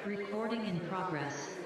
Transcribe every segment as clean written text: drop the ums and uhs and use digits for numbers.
Recording in progress.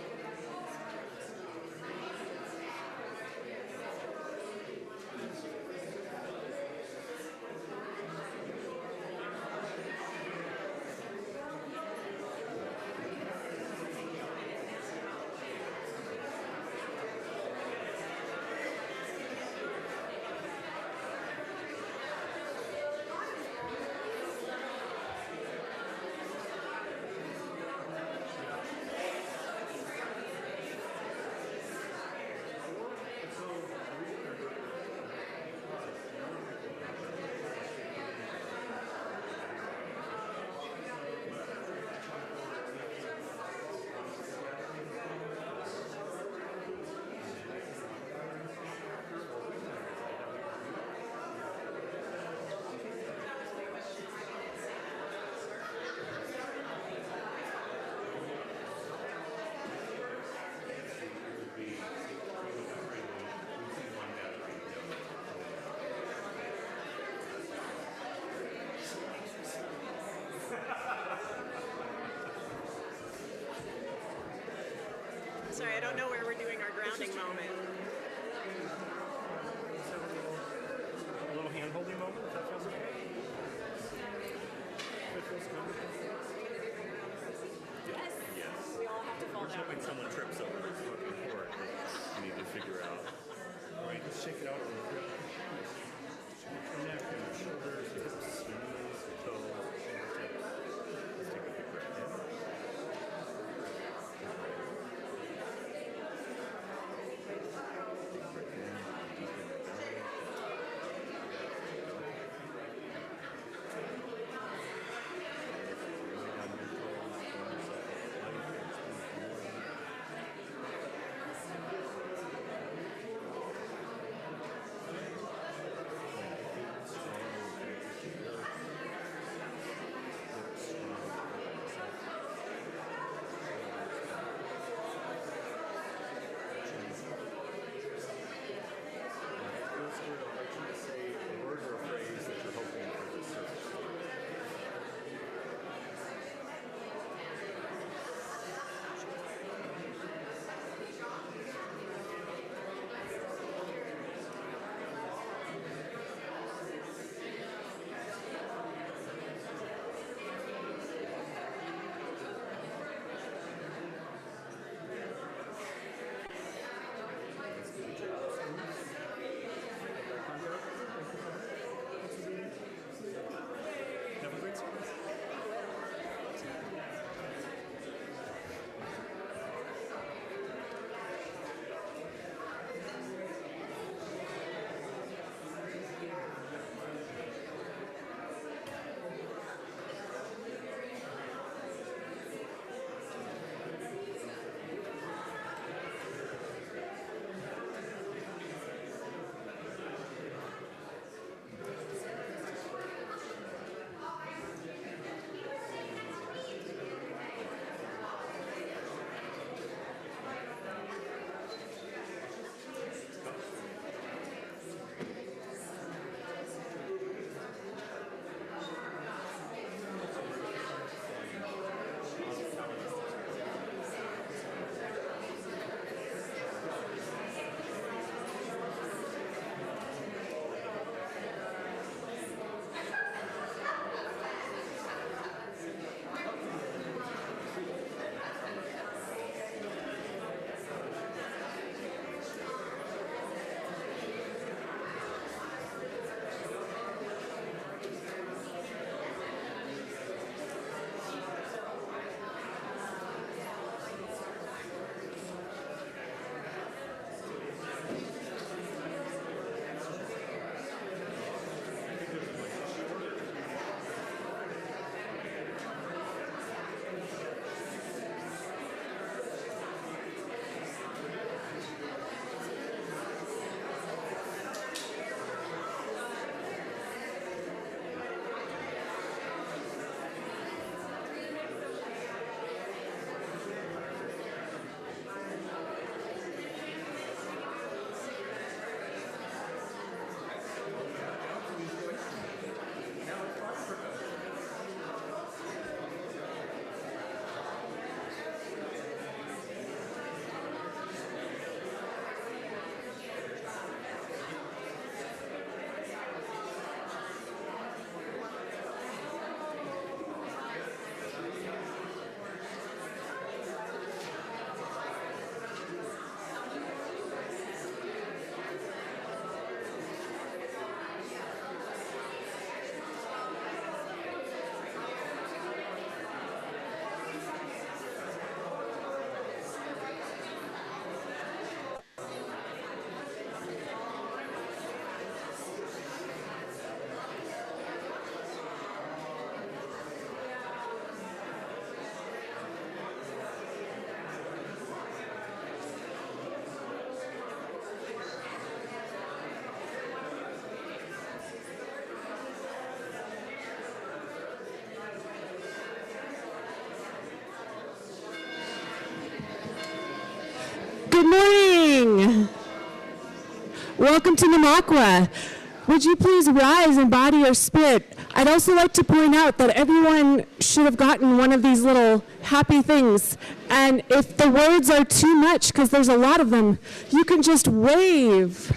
Sorry, I don't know where we're doing our grounding moment. A little hand-holding moment, if that feels okay? If it feels good? Yes. Yes. We all have to fall We're down. hoping someone trips over this fucking cord that we need to figure out. All right, just shake it out a little bit. Your neck and your shoulders, your hips, your knees, your toes, fingertips. Let's take a big breath in. Good morning. Welcome to Namakwa. Would you please rise in body or spirit? I'd also like to point out that everyone should have gotten one of these little happy things. And if the words are too much, because there's a lot of them, you can just wave.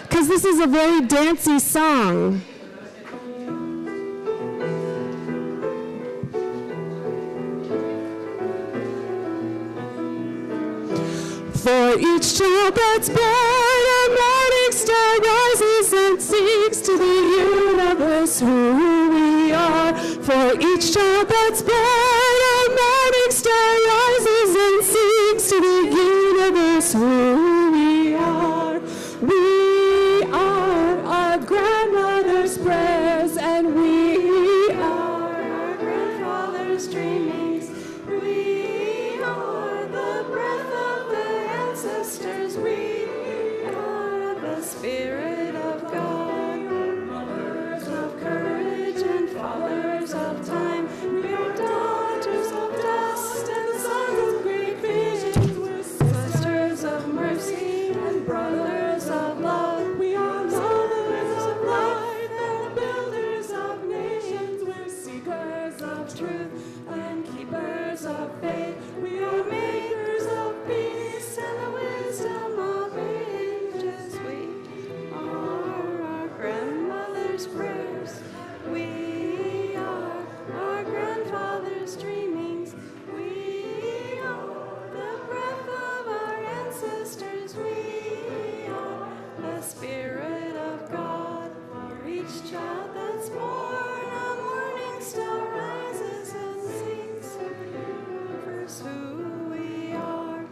Because this is a very dancey song. For each child that's born, a morning star rises and sings to the universe who we are. For each child that's born, a morning star rises and sings to the universe who we are. We are our grandmother's prayers, and we are our grandfather's dreamings. We are the breath of the ancestors. We are the Spirit of God, mothers of courage and fathers of time. We are daughters of dust and sons of great visions. We're sisters of mercy and brothers of love. We are lovers of life and builders of nations. We're seekers of truth and keepers of faith. We are makers of peace and the wisdom of ages. We are our grandmother's prayers. We are our grandfather's dreamings. We are the breath of our ancestors. We are the Spirit of God. For each child that's born, a morning star rises and sings to the universe who we are.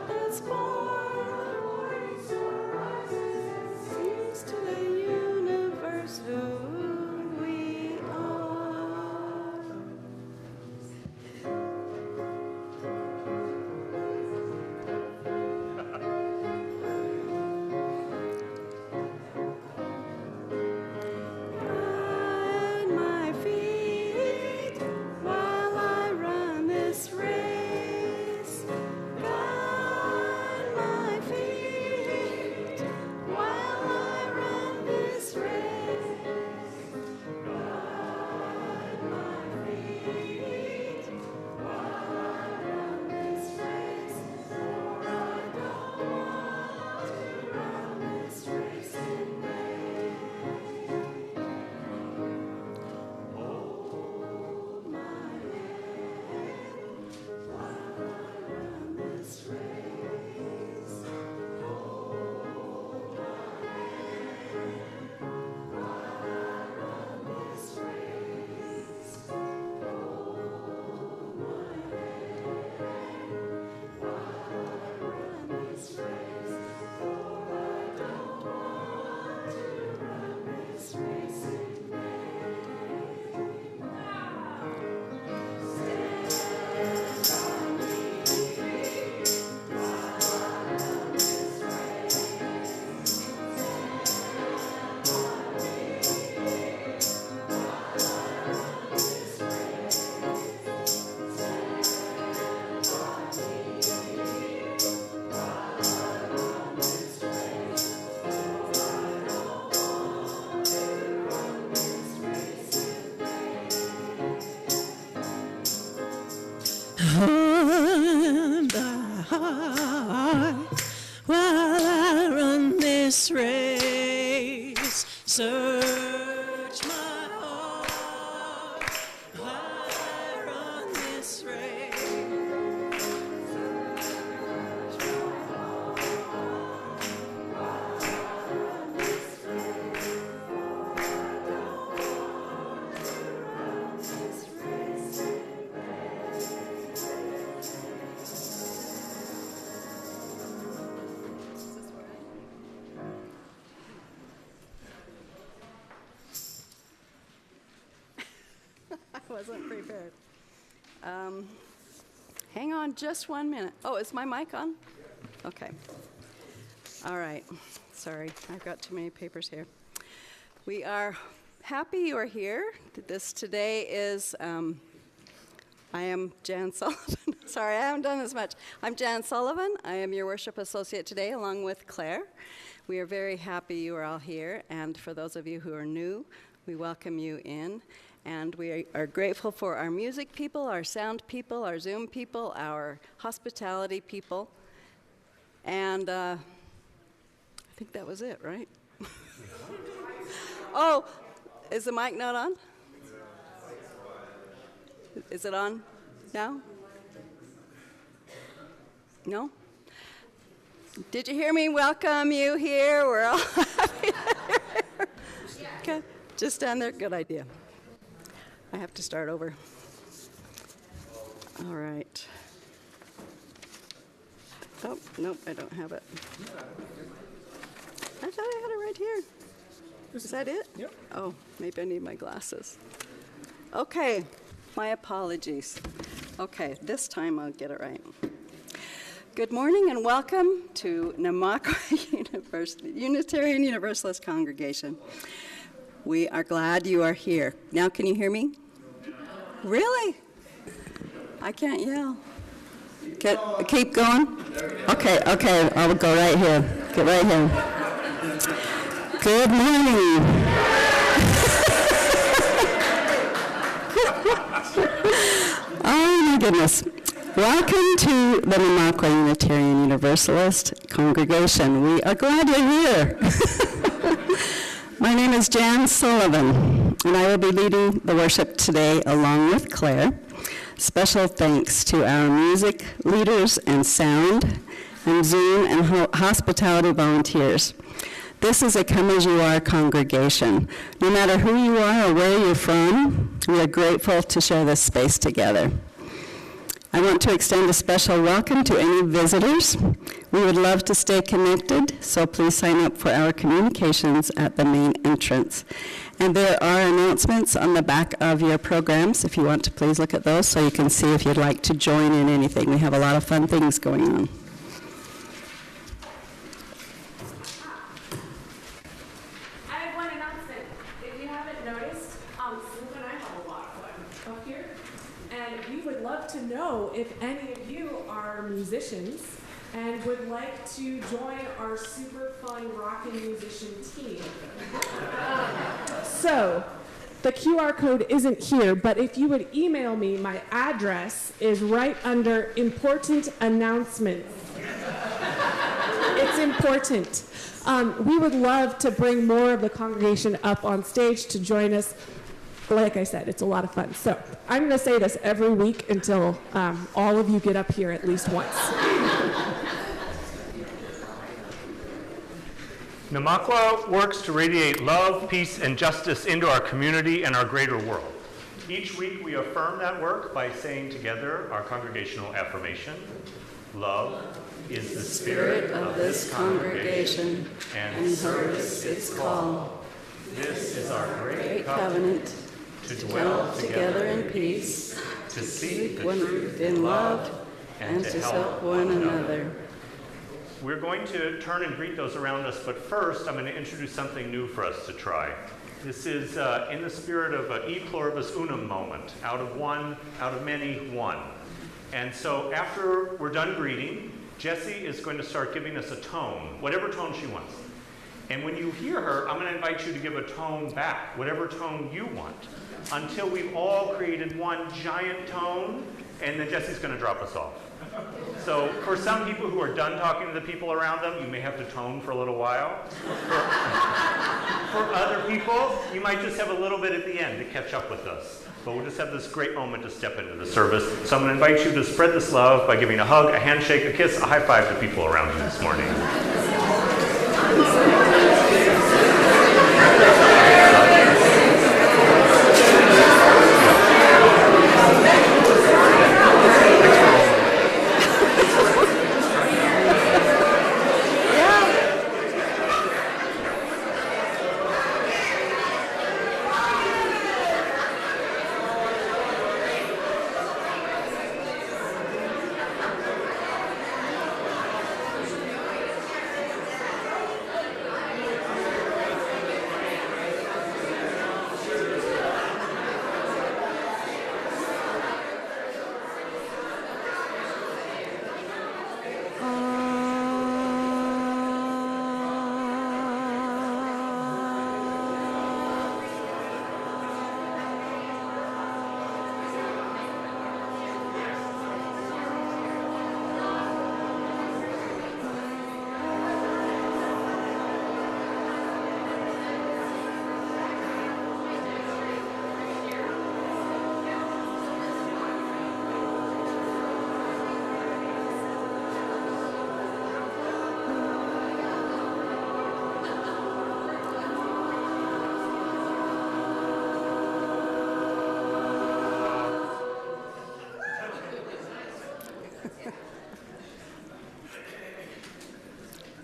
That's born, a morning star rises and sings to the universe who we are. Guide my feet while I run this race. Guide my feet while I run this race. Guide my feet while I run this race. For I don't want to run this race in vain. Hold my hand while I run this race. Hold my hand while I run this race. Hold my hand while I run this race. For I don't want to run this race in vain. Stand by me while I run this race. Stand by while I run this race. Search my heart while I run this race. I wasn't prepared. Hang on just 1 minute. Oh, is my mic on? Okay. All right. Sorry, I've got too many papers here. We are happy you are here. This today is I am Jan Sullivan. Sorry, I haven't done this much. I'm Jan Sullivan. I am your Worship Associate today, along with Claire. We are very happy you are all here, and for those of you who are new, we welcome you in. And we are grateful for our music people, our sound people, our Zoom people, our hospitality people. And I think that was it, right? Oh, is the mic not on? Is it on now? No? Did you hear me welcome you here? We're all happy that you're here. Okay, just stand there. Good idea. I have to start over. All right. Oh, nope, I don't have it. I thought I had it right here. Is that it? Yep. Oh, maybe I need my glasses. Okay, my apologies. Okay, this time I'll get it right. Good morning and welcome to Namakwa Unitarian Universalist Congregation. We are glad you are here. Now can you hear me? Really? I can't yell. Keep going? Okay, I will go right here. Get right here. Good morning. Oh my goodness. Welcome to the Namakwa Unitarian Universalist Congregation. We are glad you're here. My name is Jan Sullivan, and I will be leading the worship today along with Claire. Special thanks to our music leaders and sound and Zoom and hospitality volunteers. This is a come-as-you-are congregation. No matter who you are or where you're from, we are grateful to share this space together. I want to extend a special welcome to any visitors. We would love to stay connected, so please sign up for our communications at the main entrance. And there are announcements on the back of your programs if you want to please look at those so you can see if you'd like to join in anything. We have a lot of fun things going on. I have one announcement. If you haven't noticed, Sue and I have a lot of fun up here. And we would love to know if any of you are musicians and would like to join our super fun rockin' musician team. So, the QR code isn't here, but if you would email me, my address is right under important announcements. It's important. We would love to bring more of the congregation up on stage to join us. Like I said, it's a lot of fun. So I'm going to say this every week until all of you get up here at least once. Namakwa works to radiate love, peace, and justice into our community and our greater world. Each week we affirm that work by saying together our congregational affirmation. Love is the spirit of this congregation, and service its call. This is our great covenant, to dwell together in peace, to seek the truth in love, and to help one another. We're going to turn and greet those around us, but first I'm going to introduce something new for us to try. This is in the spirit of an e pluribus unum moment, out of one, out of many, one. And so after we're done greeting, Jessie is going to start giving us a tone, whatever tone she wants. And when you hear her, I'm going to invite you to give a tone back, whatever tone you want, until we've all created one giant tone, and then Jessie's going to drop us off. So for some people who are done talking to the people around them, you may have to tone for a little while. For other people, you might just have a little bit at the end to catch up with us. But we'll just have this great moment to step into the service. So I'm going to invite you to spread this love by giving a hug, a handshake, a kiss, a high five to people around you this morning.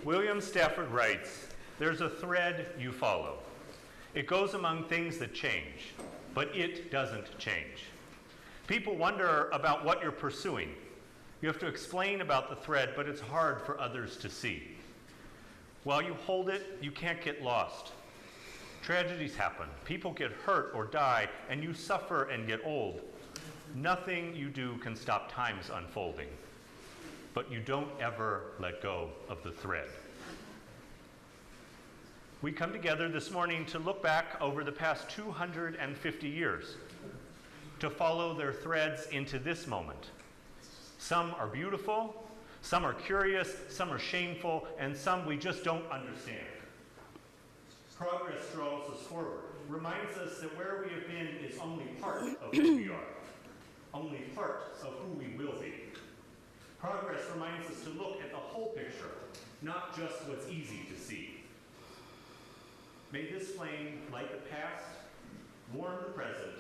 William Stafford writes, "There's a thread you follow. It goes among things that change, but it doesn't change. People wonder about what you're pursuing. You have to explain about the thread, but it's hard for others to see. While you hold it, you can't get lost. Tragedies happen, people get hurt or die, and you suffer and get old. Nothing you do can stop time's unfolding, but you don't ever let go of the thread." We come together this morning to look back over the past 250 years, to follow their threads into this moment. Some are beautiful, some are curious, some are shameful, and some we just don't understand. Progress draws us forward, reminds us that where we have been is only part of who we are, only part of who we will be. Progress reminds us to look at the whole picture, not just what's easy to see. May this flame light the past, warm the present,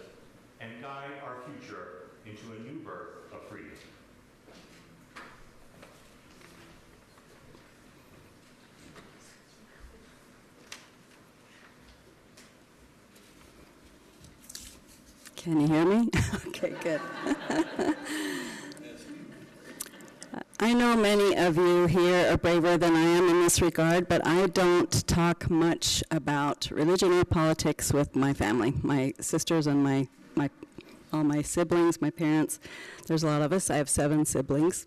and guide our future into a new birth of freedom. Can you hear me? Okay, good. I know many of you here are braver than I am in this regard, but I don't talk much about religion or politics with my family, my sisters and all my siblings, my parents. There's a lot of us. I have 7 siblings.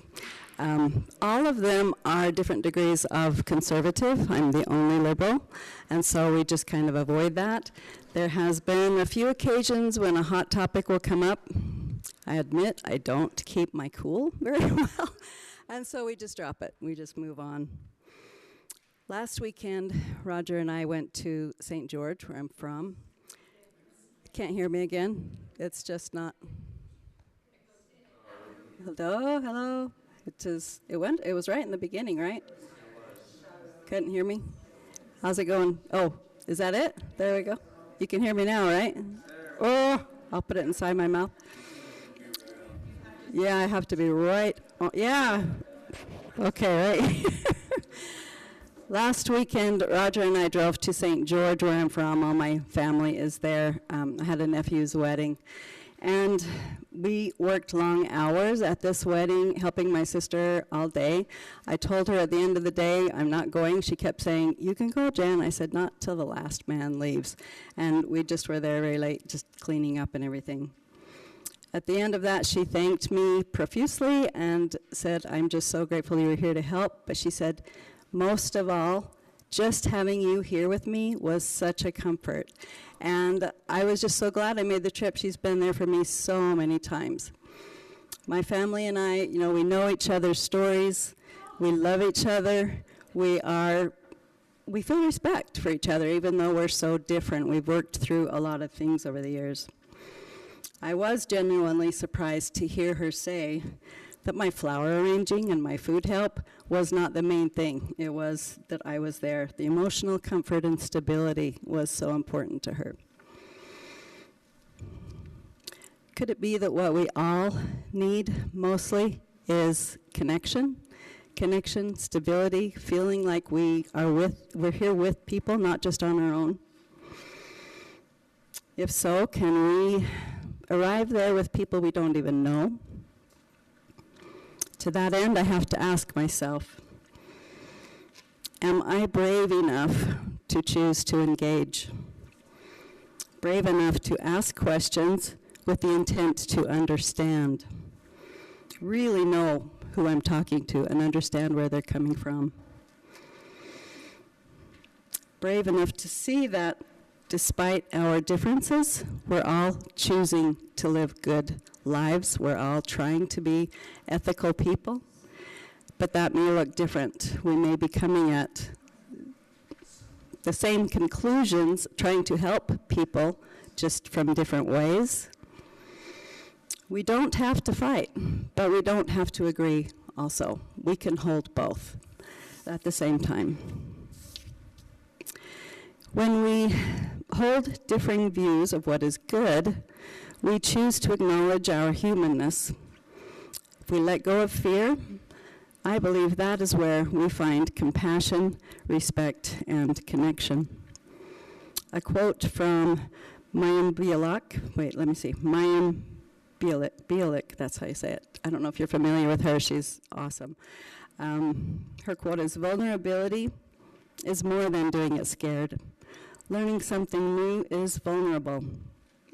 All of them are different degrees of conservative. I'm the only liberal, and so we just kind of avoid that. There has been a few occasions when a hot topic will come up. I admit I don't keep my cool very well, and so we just drop it. We just move on. Last weekend, Roger and I went to St. George, where I'm from. Can't hear me again? It's just not. Hello. It was right in the beginning, right? Couldn't hear me? How's it going? Oh, is that it? There we go. You can hear me now, right? Oh, I'll put it inside my mouth. Yeah, I have to be right. Oh, yeah. Okay, right. Last weekend, Roger and I drove to St. George, where I'm from. All my family is there. I had a nephew's wedding. And we worked long hours at this wedding, helping my sister all day. I told her at the end of the day, I'm not going. She kept saying, "You can go, Jan." I said, "Not till the last man leaves." And we just were there very late, just cleaning up and everything. At the end of that, she thanked me profusely and said, "I'm just so grateful you were here to help." But she said, "Most of all, just having you here with me was such a comfort." And I was just so glad I made the trip. She's been there for me so many times. My family and I, we know each other's stories. We love each other. We feel respect for each other, even though we're so different. We've worked through a lot of things over the years. I was genuinely surprised to hear her say that my flower arranging and my food help was not the main thing. It was that I was there. The emotional comfort and stability was so important to her. Could it be that what we all need mostly is connection? Connection, stability, feeling like we're here with people, not just on our own? If so, can we arrive there with people we don't even know? To that end, I have to ask myself, am I brave enough to choose to engage? Brave enough to ask questions with the intent to understand? Really know who I'm talking to and understand where they're coming from? Brave enough to see that despite our differences, we're all choosing to live good lives. We're all trying to be ethical people, but that may look different. We may be coming at the same conclusions, trying to help people just from different ways. We don't have to fight, but we don't have to agree also. We can hold both at the same time. When we hold differing views of what is good, we choose to acknowledge our humanness. If we let go of fear, I believe that is where we find compassion, respect, and connection. A quote from Mayim Bialik, that's how you say it. I don't know if you're familiar with her, she's awesome. Her quote is, "Vulnerability is more than doing it scared. Learning something new is vulnerable.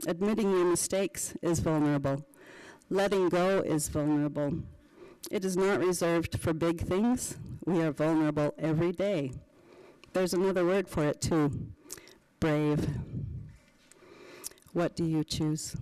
Admitting your mistakes is vulnerable. Letting go is vulnerable. It is not reserved for big things. We are vulnerable every day." There's another word for it too, brave. What do you choose?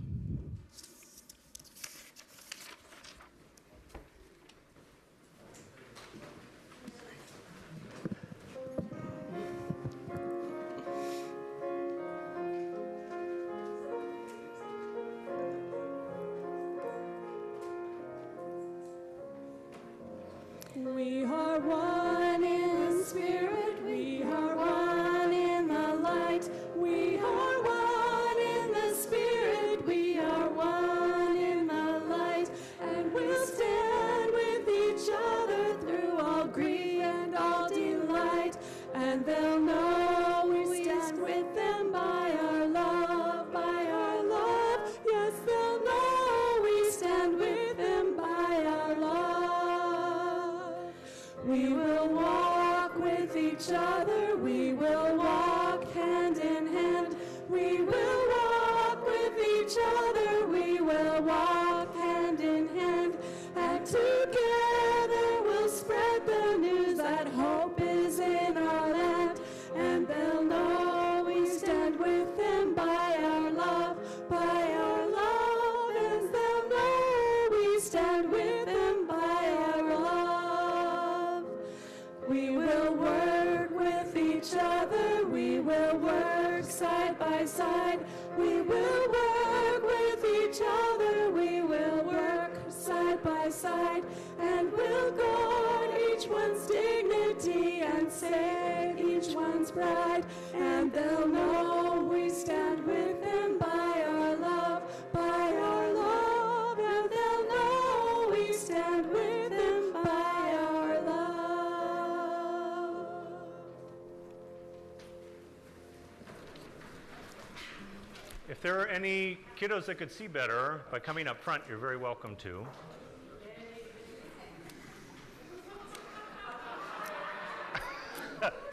We are one in spirit, we are one in the light, we are one in the spirit, we are one in the light, and we'll stand with each other through all grief and all delight, and they'll know we stand with them by our love, yes, they'll know we stand with them by our love. We will walk with each other, we will walk hand in hand, we will walk with each other, we will walk hand in hand, and together we'll spread the news that hope is in our land, and they'll know we stand with them by our love, and they'll know we stand with them by our love. We will work with each other, we will work side by side, we will work with each other, we will work side by side, and we'll guard each one's dignity and save each one's pride, and they'll know we stand with them by our love, and they'll know we stand with them by our love. If there are any kiddos that could see better, by coming up front, you're very welcome to.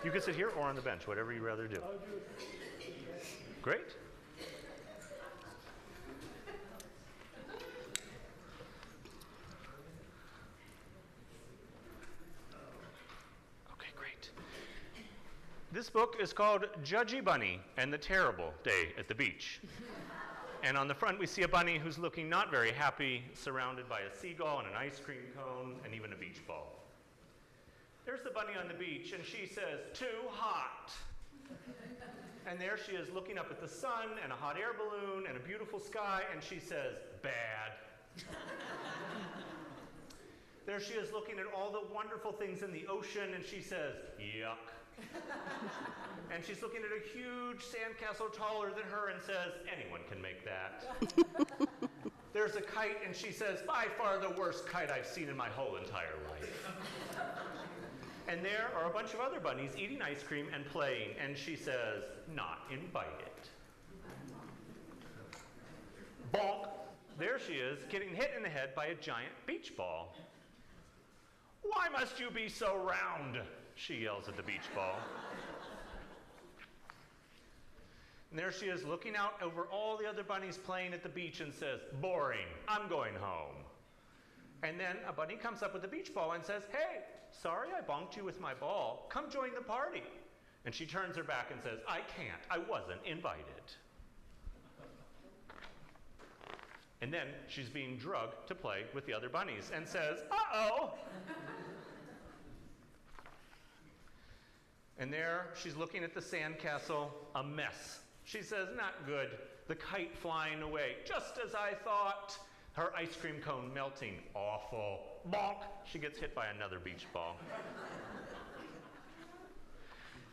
You can sit here or on the bench, whatever you'd rather do. Great. Okay, great. This book is called Judgy Bunny and the Terrible Day at the Beach. And on the front, we see a bunny who's looking not very happy, surrounded by a seagull and an ice cream cone and even a beach ball. There's the bunny on the beach, and she says, "Too hot." And there she is looking up at the sun and a hot air balloon and a beautiful sky, and she says, "Bad." There she is looking at all the wonderful things in the ocean, and she says, "Yuck." And she's looking at a huge sandcastle taller than her and says, "Anyone can make that." There's a kite, and she says, "By far the worst kite I've seen in my whole entire life." And there are a bunch of other bunnies eating ice cream and playing, and she says, "Not invited." Bonk! There she is, getting hit in the head by a giant beach ball. "Why must you be so round?" she yells at the beach ball. And there she is looking out over all the other bunnies playing at the beach and says, "Boring, I'm going home." And then a bunny comes up with the beach ball and says, "Hey, sorry I bonked you with my ball. Come join the party." And she turns her back and says, "I can't, I wasn't invited." And then she's being drugged to play with the other bunnies and says, "Uh-oh." And there she's looking at the sandcastle, a mess. She says, "Not good. The kite flying away, just as I thought. Her ice cream cone melting, awful. Bonk!" She gets hit by another beach ball.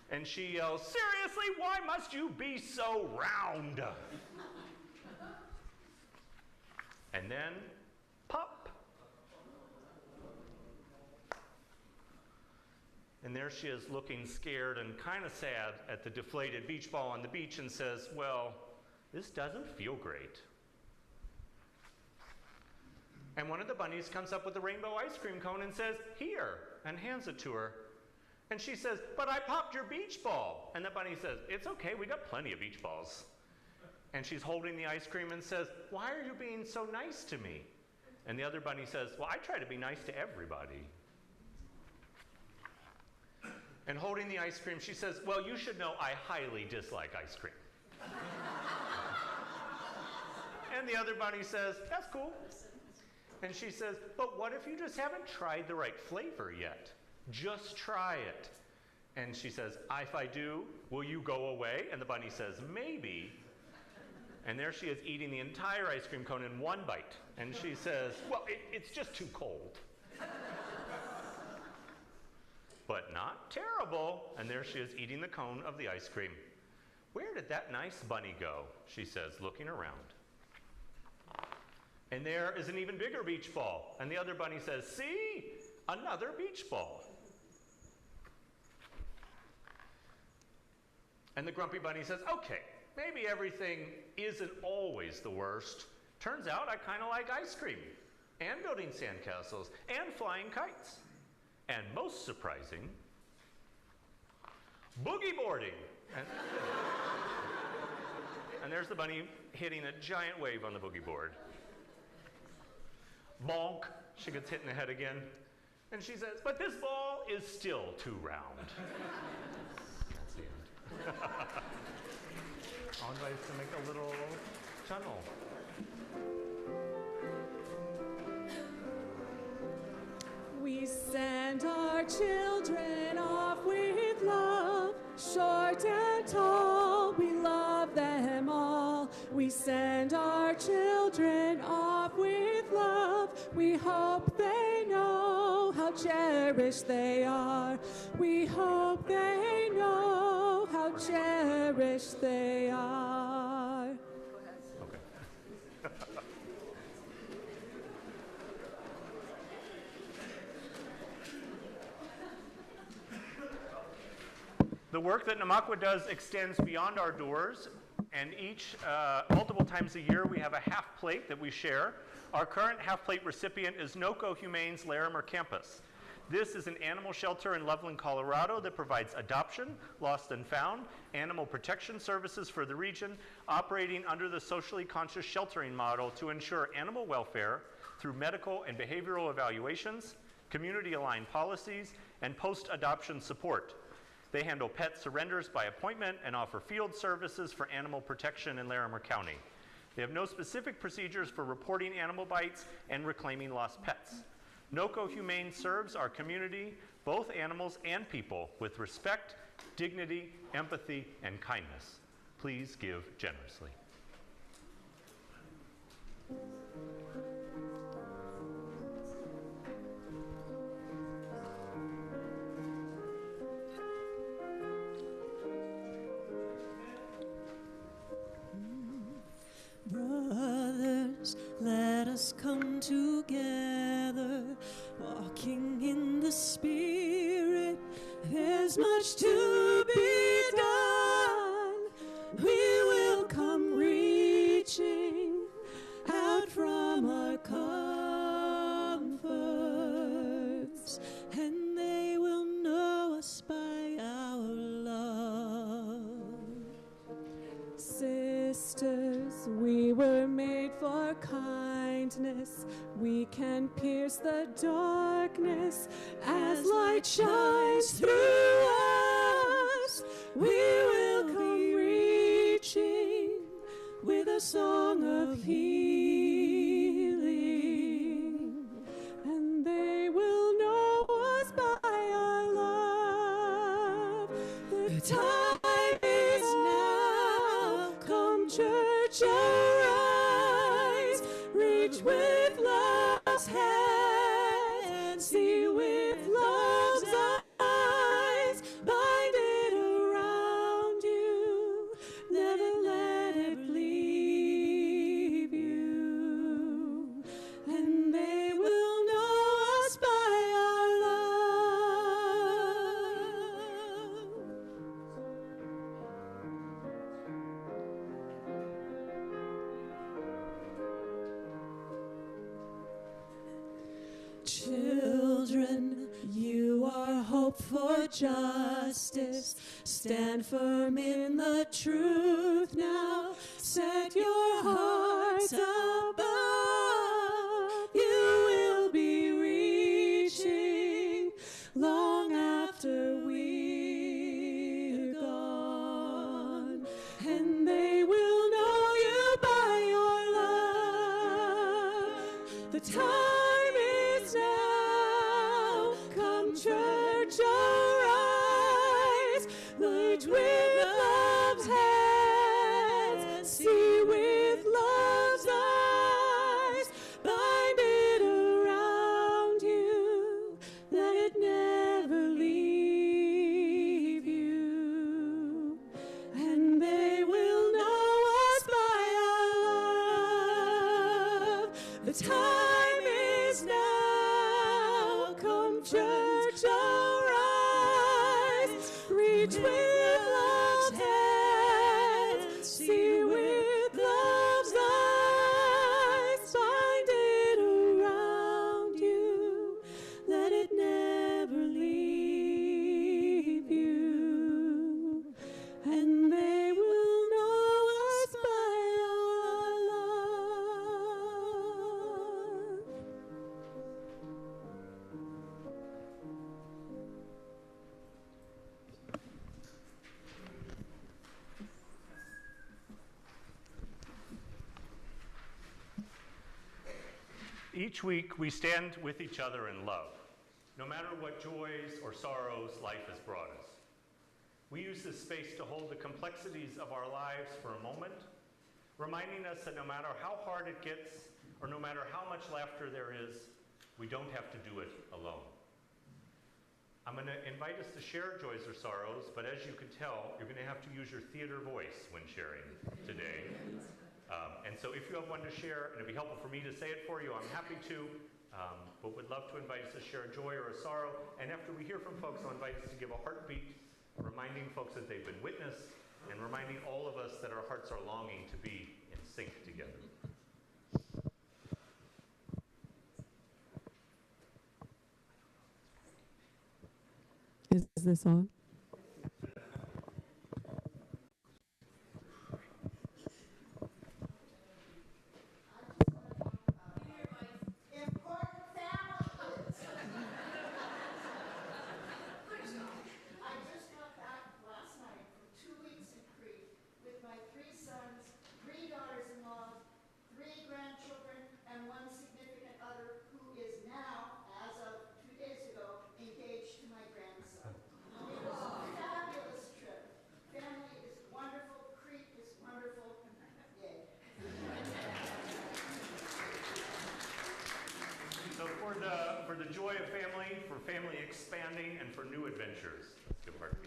And she yells, "Seriously, why must you be so round?" And then, pop, there she is looking scared and kind of sad at the deflated beach ball on the beach and says, well, this doesn't feel great. And one of the bunnies comes up with a rainbow ice cream cone and says, here, and hands it to her. And she says, but I popped your beach ball. And the bunny says, it's okay, we got plenty of beach balls. And she's holding the ice cream and says, why are you being so nice to me? And the other bunny says, well, I try to be nice to everybody. And holding the ice cream, she says, well, you should know I highly dislike ice cream. And the other bunny says, that's cool. And she says, but what if you just haven't tried the right flavor yet? Just try it. And she says, if I do, will you go away? And the bunny says, maybe. And there she is eating the entire ice cream cone in one bite. And she says, well, it's just too cold. But not terrible. And there she is eating the cone of the ice cream. Where did that nice bunny go? She says, looking around. And there is an even bigger beach ball. And the other bunny says, see, another beach ball. And the grumpy bunny says, okay, maybe everything isn't always the worst. Turns out I kind of like ice cream, and building sandcastles, and flying kites. And most surprising, boogie boarding. And there's the bunny hitting a giant wave on the boogie board. Bonk, she gets hit in the head again. And she says, but this ball is still too round. That's the end. On ways to make a little tunnel. We send our children off with love, short and tall, we love them all. We send our children off with love, we hope they know how cherished they are. We hope they know how cherished they are. The work that Namakwa does extends beyond our doors, and multiple times a year, we have a half plate that we share. Our current half plate recipient is NOCO Humane's Larimer Campus. This is an animal shelter in Loveland, Colorado that provides adoption, lost and found, animal protection services for the region, operating under the socially conscious sheltering model to ensure animal welfare through medical and behavioral evaluations, community-aligned policies, and post-adoption support. They handle pet surrenders by appointment and offer field services for animal protection in Larimer County. They have no specific procedures for reporting animal bites and reclaiming lost pets. NOCO Humane serves our community, both animals and people, with respect, dignity, empathy, and kindness. Please give generously. Brothers, let us come together, walking in the Spirit. There's much to be done. We will come reaching out from our comforts, and they will know us by our love. Sisters, we were made for kindness. We can pierce the darkness as light shines through us. We will come reaching with a song of healing, and they will know us by our love. The time is now. Come, church, arise. Reach with love's hand. See with love's eyes. Bind it around you. Never let it leave you. And they will know us by our love. hope for justice. Stand firm in the truth now. Set your hearts above. You will be reaching long after we're gone, and they will know you by your love. The time is now. Come, church, arise. Light with love's hands. See with love's eyes. Bind it around you. Let it never leave you. And they will know us by our love. The time is now. Come, church, arise. Reach with love's hands. See with love's eyes. Bind it around you. Let it never leave you. And they will know us by our love. Each week, we stand with each other in love, no matter what joys or sorrows life has brought us. We use this space to hold the complexities of our lives for a moment, reminding us that no matter how hard it gets, or no matter how much laughter there is, we don't have to do it alone. I'm going to invite us to share joys or sorrows, but as you can tell, you're going to have to use your theater voice when sharing today. And so if you have one to share, and it'd be helpful for me to say it for you, I'm happy to, but would love to invite us to share a joy or a sorrow. And after we hear from folks, I'll invite us to give a heartbeat, reminding folks that they've been witnessed, and reminding all of us that our hearts are longing to be in sync together. Is this on? For the joy of family, for family expanding, and for new adventures. Let's give a heartbeat.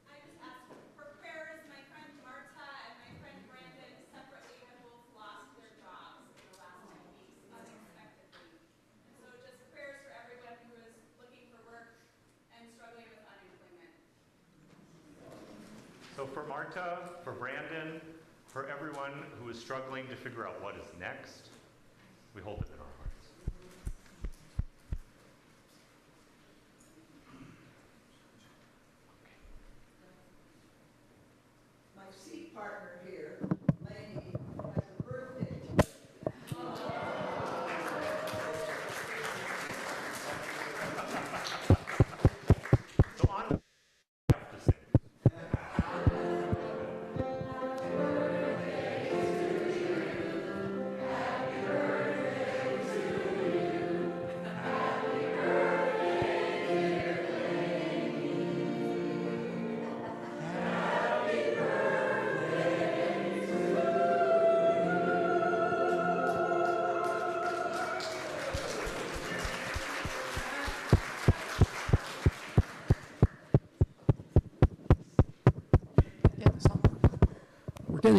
I just asked for prayers. My friend Marta and my friend Brandon separately have both lost their jobs in the last 2 weeks unexpectedly. And so just prayers for everyone who is looking for work and struggling with unemployment. So for Marta, for Brandon, for everyone who is struggling to figure out what is next, we hold it in our hearts. My seat partner here, Lainey, has a birthday today. So on, I have to sing.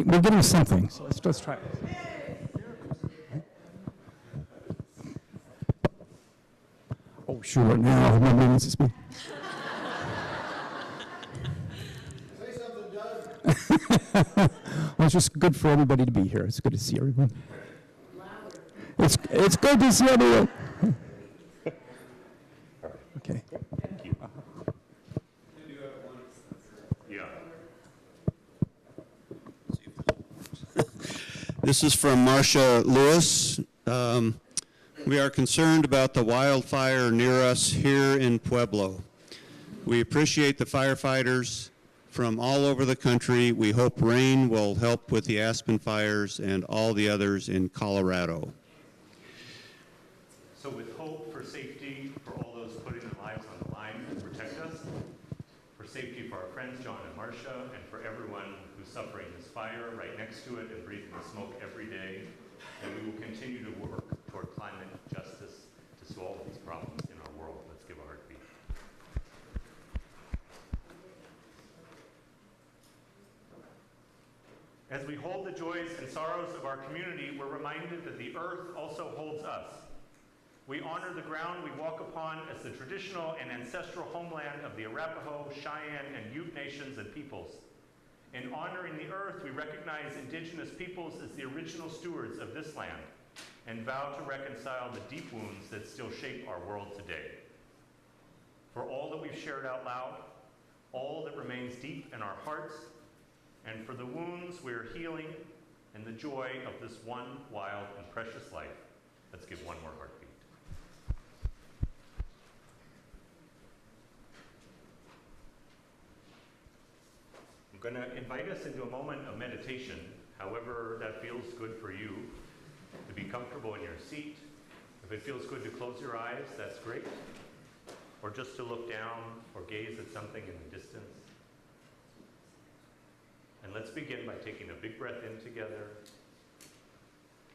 We're getting something, so let's try it. Oh, sure, now nobody wants to speak. Say something, Doug. Well, it's just good for everybody to be here. It's good to see everyone. Louder. It's good to see everyone. Okay. Yeah. This is from Marcia Lewis. We are concerned about the wildfire near us here in Pueblo. We appreciate the firefighters from all over the country. We hope rain will help with the aspen fires and all the others in Colorado. So with hope for safety for all those putting their lives on the line to protect us, for safety for our friends John and Marcia, and for everyone who's suffering this fire right next to it and breathing the smoke every day, that we will continue to work toward climate justice to solve these problems in our world. Let's give a heartbeat. As we hold the joys and sorrows of our community, we're reminded that the earth also holds us. We honor the ground we walk upon as the traditional and ancestral homeland of the Arapaho, Cheyenne, and Ute nations and peoples. In honoring the earth, we recognize indigenous peoples as the original stewards of this land and vow to reconcile the deep wounds that still shape our world today. For all that we've shared out loud, all that remains deep in our hearts, and for the wounds we're healing and the joy of this one wild and precious life, let's give one more heartbeat. I'm going to invite us into a moment of meditation, however that feels good for you, to be comfortable in your seat. If it feels good to close your eyes, that's great. Or just to look down or gaze at something in the distance. And let's begin by taking a big breath in together,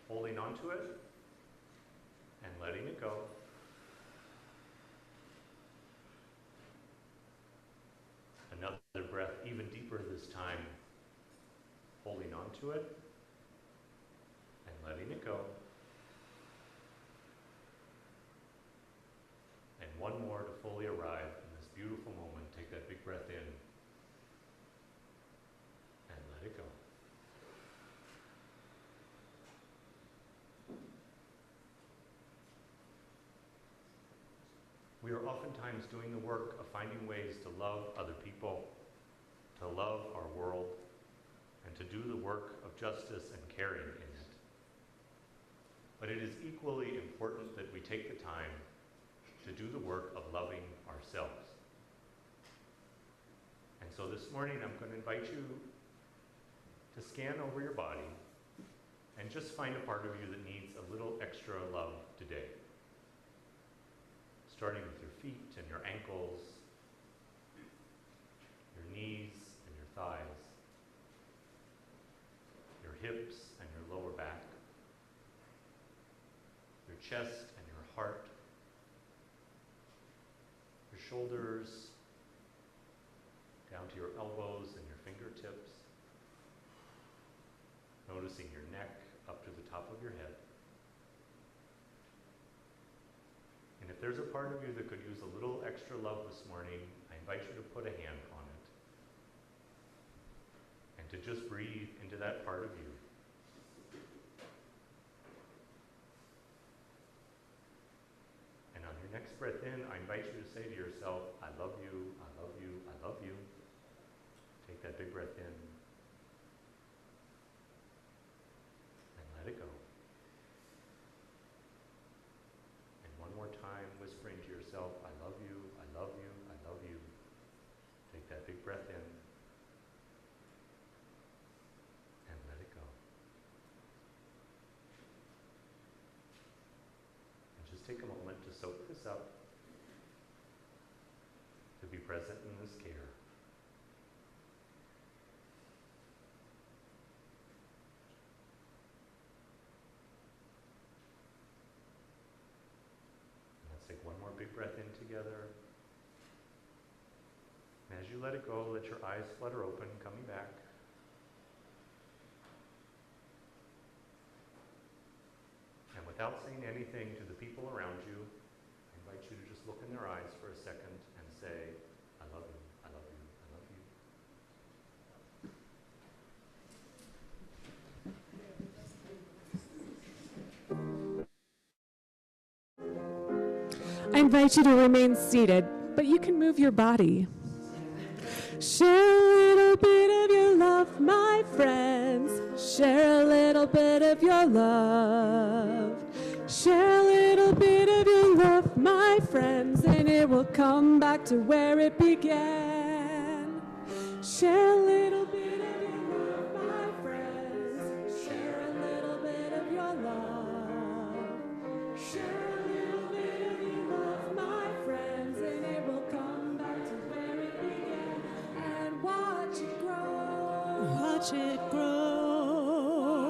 holding on to it, and letting it go. Another breath, even deeper this time, holding on to it and letting it go. And one more to fully arrive in this beautiful moment. Take that big breath in and let it go. We are oftentimes doing the work of finding ways to love other people, to love our world, and to do the work of justice and caring in it. But it is equally important that we take the time to do the work of loving ourselves. And so this morning I'm going to invite you to scan over your body and just find a part of you that needs a little extra love today. Starting with your feet and your ankles, your knees and your thighs, your hips and your lower back, your chest and your heart, your shoulders down to your elbows and your fingertips, noticing your neck up to the top of your head. And if there's a part of you that could use a little extra love this morning, I invite you to put a hand on it. And to just breathe into that part of you. And on your next breath in, I invite you to say to yourself, I love you, I love you, I love you. Take that big breath in. And let it go. One more time, whispering to yourself, I love you, I love you, I love you. Take that big breath in and let it go. And just take a moment to soak this up, to be present in this care. Take one more big breath in together. And as you let it go, let your eyes flutter open, coming back. And without saying anything to the people around you, I invite you to just look in their eyes for a second and say, I love you, I love you, I love you. I invite you to remain seated, but you can move your body. Share a little bit of your love, my friends. Share a little bit of your love. Share a little bit of your love, my friends, and it will come back to where it began. Share a little bit of your love, my friends. Share a little bit of your love. Share a little bit of your love, my friends, and it will come back to where it began. And watch it grow. Watch it grow.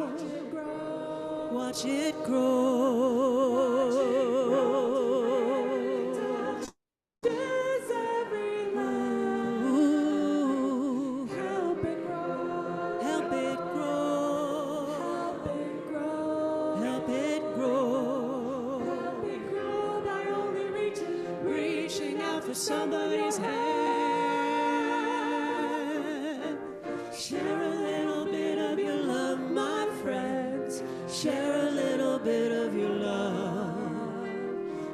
Watch it grow. Watch it grow. Touches every life. Ooh. Help it grow. Help it grow. Help it grow. Help it grow. Help it grow by only reaching out for somebody's hand. Share a little bit of your love, my friends. Share a little bit of your love.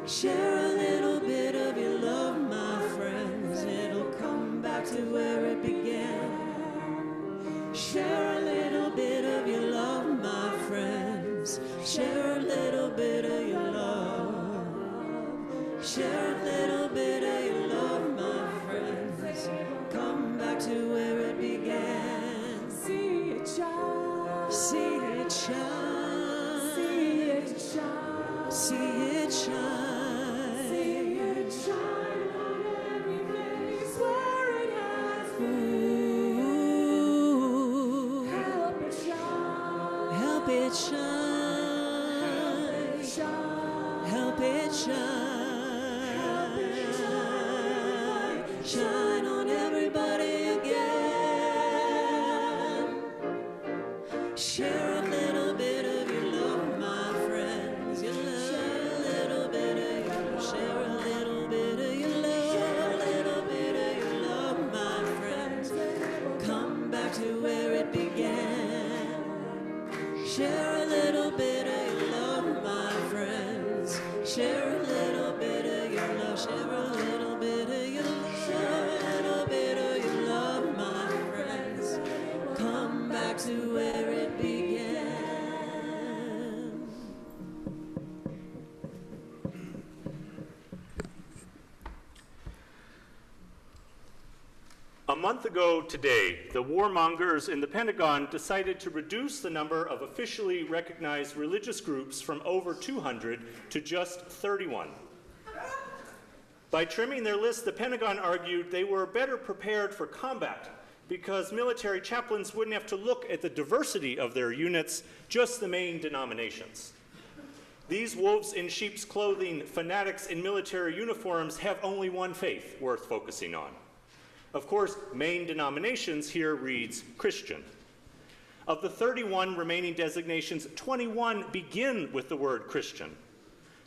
Share a little bit of your love, my friends. It'll come back to where it began. Share a little bit of your love, my friends. Share a little bit of your love. Share a little bit of your love, my friends. Come back to where it began. See it shine. See it shine. See it shine. See it shine. See it shine on every face where it has been. Ooh. Help it shine. Help it shine. Help it shine. Shine on everybody again. Share a little bit of your love, my friends. Your love, share a little bit of your love. Share a little bit of your love. Share a little bit of your love, my friends. Come back to where it began. Share a little bit of your love, my friends. Share a little bit of your love. Share a little bit of your love. Share a little bit of your love, my friends. Come back to where it began. A month ago today, the warmongers in the Pentagon decided to reduce the number of officially recognized religious groups from over 200 to just 31. By trimming their list, the Pentagon argued they were better prepared for combat because military chaplains wouldn't have to look at the diversity of their units, just the main denominations. These wolves in sheep's clothing fanatics in military uniforms have only one faith worth focusing on. Of course, main denominations here reads Christian. Of the 31 remaining designations, 21 begin with the word Christian.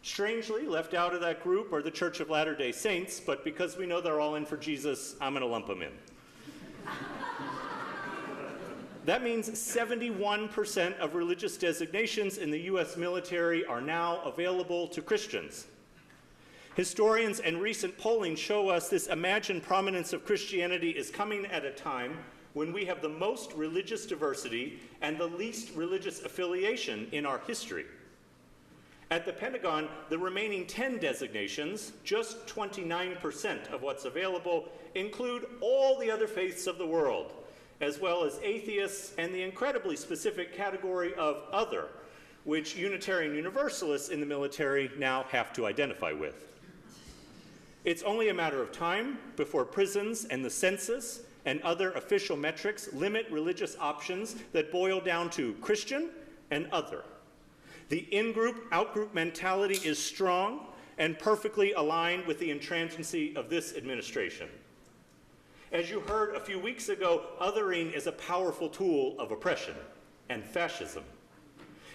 Strangely, left out of that group are the Church of Latter-day Saints, but because we know they're all in for Jesus, I'm going to lump them in. That means 71% of religious designations in the U.S. military are now available to Christians. Historians and recent polling show us this imagined prominence of Christianity is coming at a time when we have the most religious diversity and the least religious affiliation in our history. At the Pentagon, the remaining 10 designations, just 29% of what's available, include all the other faiths of the world, as well as atheists and the incredibly specific category of other, which Unitarian Universalists in the military now have to identify with. It's only a matter of time before prisons and the census and other official metrics limit religious options that boil down to Christian and other. The in-group, out-group mentality is strong and perfectly aligned with the intransigency of this administration. As you heard a few weeks ago, othering is a powerful tool of oppression and fascism.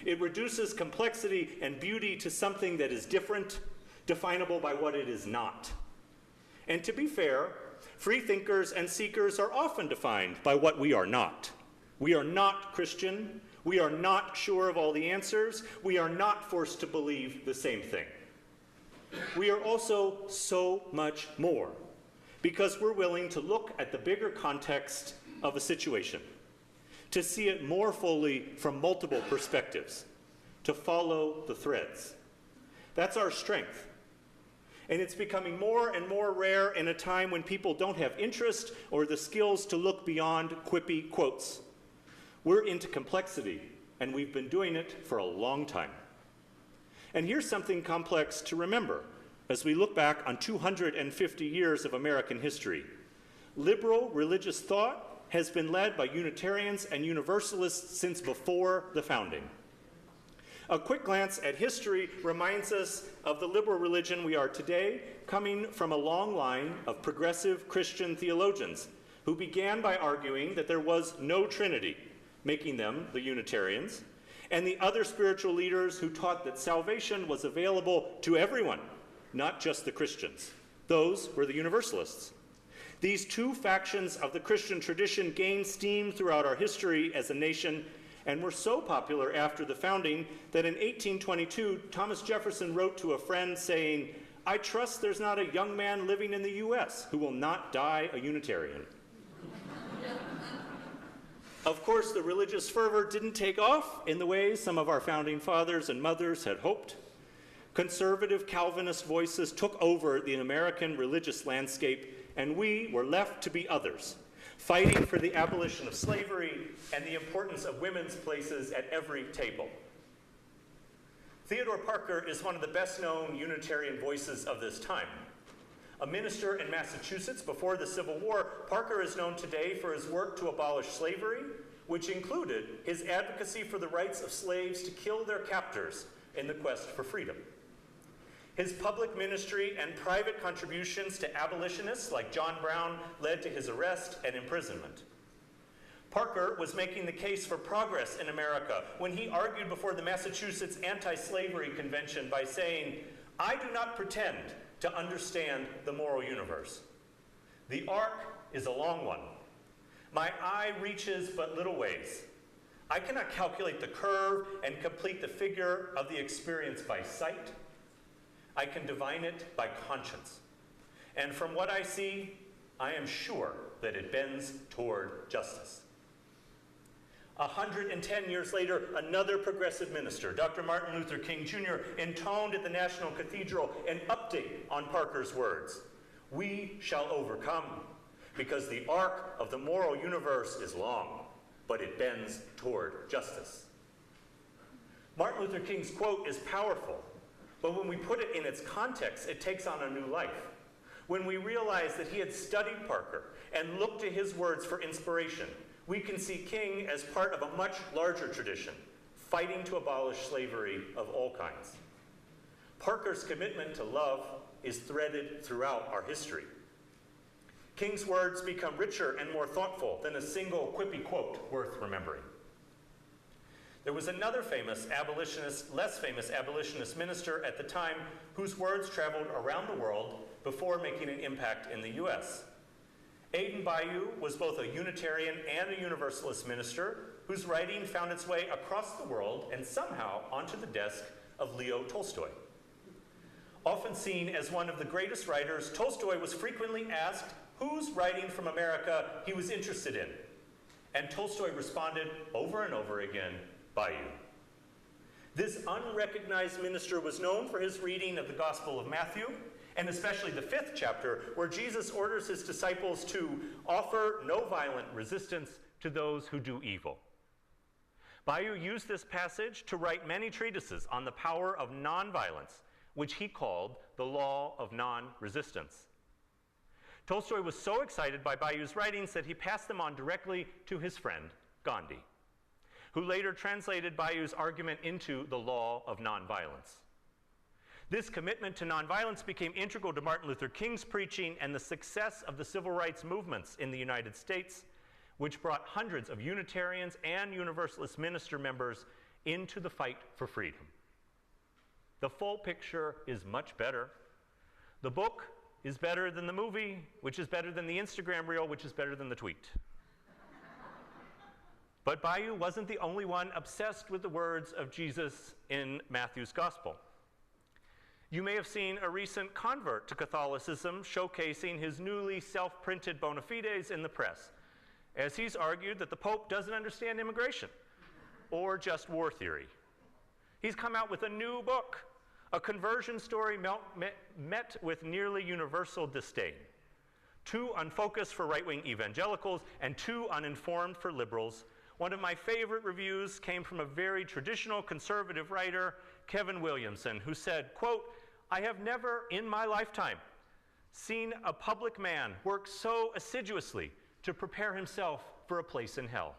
It reduces complexity and beauty to something that is different, definable by what it is not. And to be fair, free thinkers and seekers are often defined by what we are not. We are not Christian. We are not sure of all the answers. We are not forced to believe the same thing. we are also so much more, because we're willing to look at the bigger context of a situation, to see it more fully from multiple perspectives, to follow the threads. That's our strength. And it's becoming more and more rare in a time when people don't have interest or the skills to look beyond quippy quotes. We're into complexity, and we've been doing it for a long time. And here's something complex to remember as we look back on 250 years of American history. Liberal religious thought has been led by Unitarians and Universalists since before the founding. A quick glance at history reminds us of the liberal religion we are today, coming from a long line of progressive Christian theologians who began by arguing that there was no Trinity, making them the Unitarians, and the other spiritual leaders who taught that salvation was available to everyone, not just the Christians. Those were the Universalists. These two factions of the Christian tradition gained steam throughout our history as a nation and were so popular after the founding that in 1822, Thomas Jefferson wrote to a friend saying, "I trust there's not a young man living in the US who will not die a Unitarian." Of course, the religious fervor didn't take off in the way some of our founding fathers and mothers had hoped. Conservative Calvinist voices took over the American religious landscape, and we were left to be others, fighting for the abolition of slavery and the importance of women's places at every table. Theodore Parker is one of the best-known Unitarian voices of this time. A minister in Massachusetts before the Civil War, Parker is known today for his work to abolish slavery, which included his advocacy for the rights of slaves to kill their captors in the quest for freedom. His public ministry and private contributions to abolitionists like John Brown led to his arrest and imprisonment. Parker was making the case for progress in America when he argued before the Massachusetts Anti-Slavery Convention by saying, "I do not pretend to understand the moral universe. The arc is a long one. My eye reaches but little ways. I cannot calculate the curve and complete the figure of the experience by sight. I can divine it by conscience. And from what I see, I am sure that it bends toward justice." 110 years later, another progressive minister, Dr. Martin Luther King Jr., intoned at the National Cathedral an update on Parker's words. "We shall overcome, because the arc of the moral universe is long, but it bends toward justice." Martin Luther King's quote is powerful, but when we put it in its context, it takes on a new life. When we realize that he had studied Parker and looked to his words for inspiration, we can see King as part of a much larger tradition, fighting to abolish slavery of all kinds. Parker's commitment to love is threaded throughout our history. King's words become richer and more thoughtful than a single quippy quote worth remembering. There was another less famous abolitionist minister at the time whose words traveled around the world before making an impact in the US. Aidan Bayou was both a Unitarian and a Universalist minister whose writing found its way across the world and somehow onto the desk of Leo Tolstoy. Often seen as one of the greatest writers, Tolstoy was frequently asked whose writing from America he was interested in. And Tolstoy responded over and over again, Bayou. This unrecognized minister was known for his reading of the Gospel of Matthew, and especially the 5th chapter, where Jesus orders his disciples to offer no violent resistance to those who do evil. Bayou used this passage to write many treatises on the power of nonviolence, which he called the law of non-resistance. Tolstoy was so excited by Bayou's writings that he passed them on directly to his friend, Gandhi, who later translated Bayou's argument into the law of nonviolence. This commitment to nonviolence became integral to Martin Luther King's preaching and the success of the civil rights movements in the United States, which brought hundreds of Unitarians and Universalist minister members into the fight for freedom. The full picture is much better. The book is better than the movie, which is better than the Instagram reel, which is better than the tweet. But Bayou wasn't the only one obsessed with the words of Jesus in Matthew's Gospel. You may have seen a recent convert to Catholicism showcasing his newly self-printed bona fides in the press, as he's argued that the Pope doesn't understand immigration or just war theory. He's come out with a new book, a conversion story met with nearly universal disdain. Too unfocused for right-wing evangelicals and too uninformed for liberals. One of my favorite reviews came from a very traditional conservative writer, Kevin Williamson, who said, quote, "I have never in my lifetime seen a public man work so assiduously to prepare himself for a place in hell."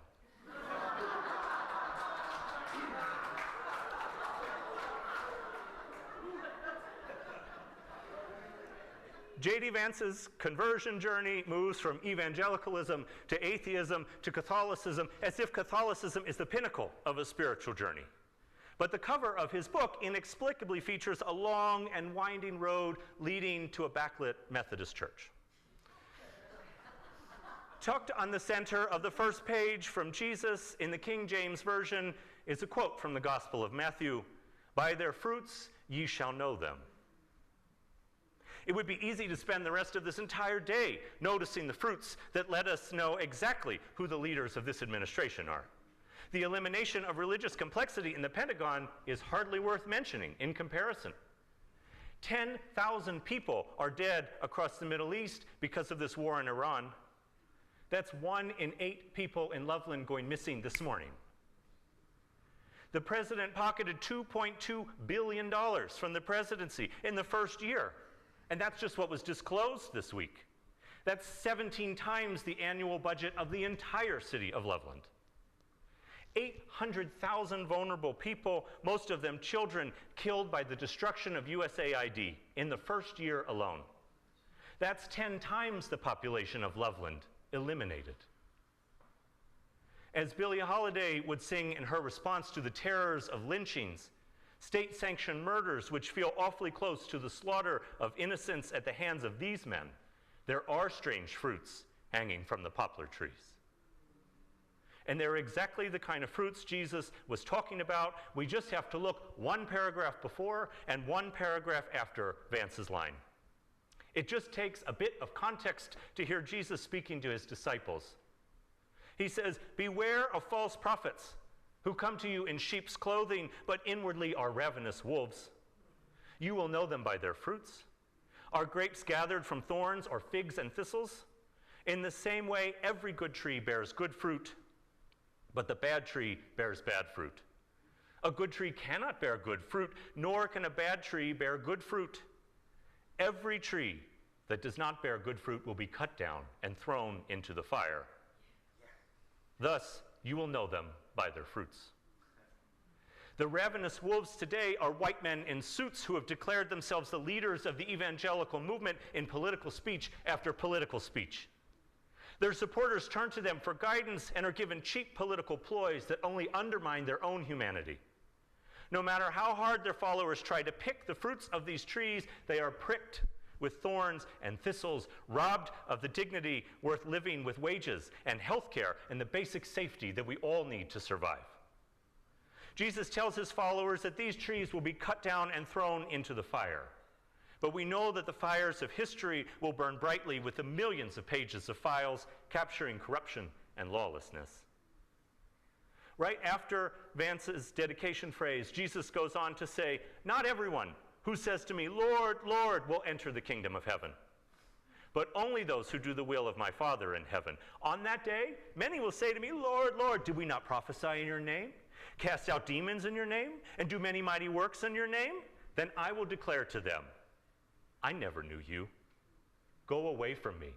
J.D. Vance's conversion journey moves from evangelicalism to atheism to Catholicism, as if Catholicism is the pinnacle of a spiritual journey. But the cover of his book inexplicably features a long and winding road leading to a backlit Methodist church. Tucked on the center of the first page from Jesus in the King James Version is a quote from the Gospel of Matthew, "By their fruits ye shall know them." It would be easy to spend the rest of this entire day noticing the fruits that let us know exactly who the leaders of this administration are. The elimination of religious complexity in the Pentagon is hardly worth mentioning in comparison. 10,000 people are dead across the Middle East because of this war in Iran. That's 1 in 8 people in Loveland going missing this morning. The president pocketed $2.2 billion from the presidency in the first year. And that's just what was disclosed this week. That's 17 times the annual budget of the entire city of Loveland. 800,000 vulnerable people, most of them children, killed by the destruction of USAID in the first year alone. That's 10 times the population of Loveland eliminated. As Billie Holiday would sing in her response to the terrors of lynchings, state-sanctioned murders which feel awfully close to the slaughter of innocents at the hands of these men, there are strange fruits hanging from the poplar trees. And they're exactly the kind of fruits Jesus was talking about. We just have to look one paragraph before and one paragraph after Vance's line. It just takes a bit of context to hear Jesus speaking to his disciples. He says, "Beware of false prophets, who come to you in sheep's clothing, but inwardly are ravenous wolves. You will know them by their fruits. Are grapes gathered from thorns or figs and thistles? In the same way, every good tree bears good fruit, but the bad tree bears bad fruit. A good tree cannot bear good fruit, nor can a bad tree bear good fruit. Every tree that does not bear good fruit will be cut down and thrown into the fire. Thus, you will know them by their fruits." The ravenous wolves today are white men in suits who have declared themselves the leaders of the evangelical movement in political speech after political speech. Their supporters turn to them for guidance and are given cheap political ploys that only undermine their own humanity. No matter how hard their followers try to pick the fruits of these trees, they are pricked with thorns and thistles, robbed of the dignity worth living with wages and health care and the basic safety that we all need to survive. Jesus tells his followers that these trees will be cut down and thrown into the fire. But we know that the fires of history will burn brightly with the millions of pages of files capturing corruption and lawlessness. Right after Vance's dedication phrase, Jesus goes on to say, "Not everyone who says to me, 'Lord, Lord,' will enter the kingdom of heaven, but only those who do the will of my Father in heaven. On that day, many will say to me, 'Lord, Lord, did we not prophesy in your name, cast out demons in your name, and do many mighty works in your name?' Then I will declare to them, 'I never knew you. Go away from me.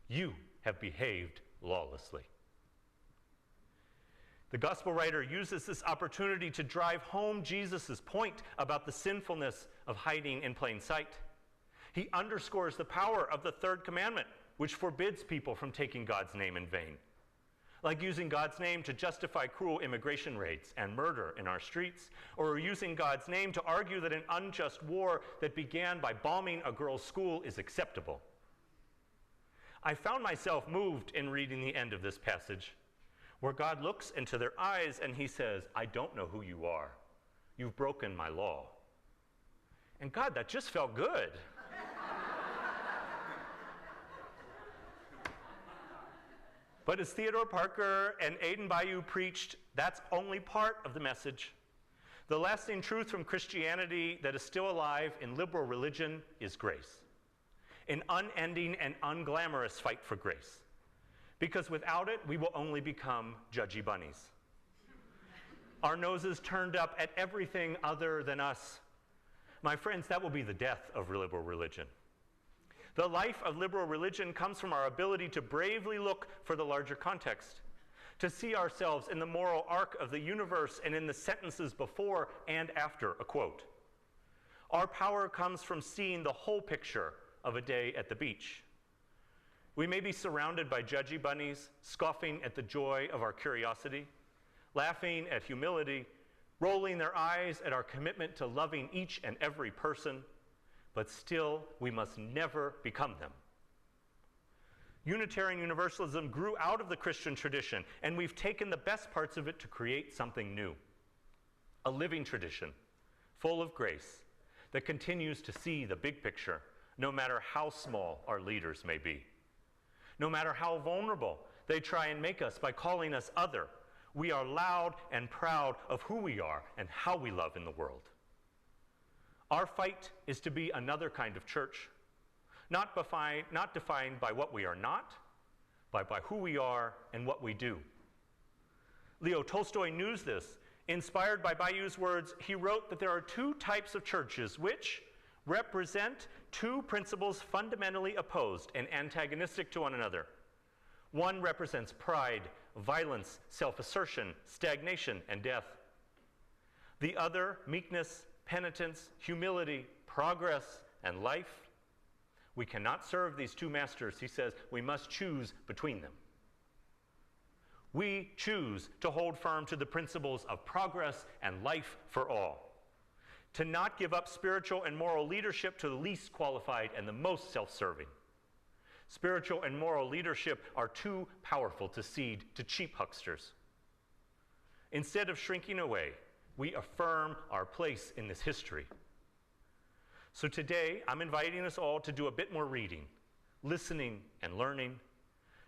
You have behaved lawlessly.'" The gospel writer uses this opportunity to drive home Jesus' point about the sinfulness of hiding in plain sight. He underscores the power of the third commandment, which forbids people from taking God's name in vain, like using God's name to justify cruel immigration raids and murder in our streets, or using God's name to argue that an unjust war that began by bombing a girl's school is acceptable. I found myself moved in reading the end of this passage, where God looks into their eyes and he says, "I don't know who you are. You've broken my law." And God, that just felt good. But as Theodore Parker and Aidan Bayou preached, that's only part of the message. The lasting truth from Christianity that is still alive in liberal religion is grace. An unending and unglamorous fight for grace. Because without it, we will only become judgy bunnies. Our noses turned up at everything other than us. My friends, that will be the death of liberal religion. The life of liberal religion comes from our ability to bravely look for the larger context, to see ourselves in the moral arc of the universe and in the sentences before and after a quote. Our power comes from seeing the whole picture of a day at the beach. We may be surrounded by judgy bunnies, scoffing at the joy of our curiosity, laughing at humility, rolling their eyes at our commitment to loving each and every person, but still, we must never become them. Unitarian Universalism grew out of the Christian tradition, and we've taken the best parts of it to create something new. A living tradition, full of grace, that continues to see the big picture, no matter how small our leaders may be. No matter how vulnerable they try and make us by calling us other, we are loud and proud of who we are and how we love in the world. Our fight is to be another kind of church, not defined by what we are not, but by who we are and what we do. Leo Tolstoy knew this. Inspired by Bayou's words, he wrote that there are two types of churches which represent two principles fundamentally opposed and antagonistic to one another. One represents pride, violence, self-assertion, stagnation, and death. The other, meekness, penitence, humility, progress, and life. We cannot serve these two masters, he says. We must choose between them. We choose to hold firm to the principles of progress and life for all. To not give up spiritual and moral leadership to the least qualified and the most self-serving. Spiritual and moral leadership are too powerful to cede to cheap hucksters. Instead of shrinking away, we affirm our place in this history. So today, I'm inviting us all to do a bit more reading, listening, and learning,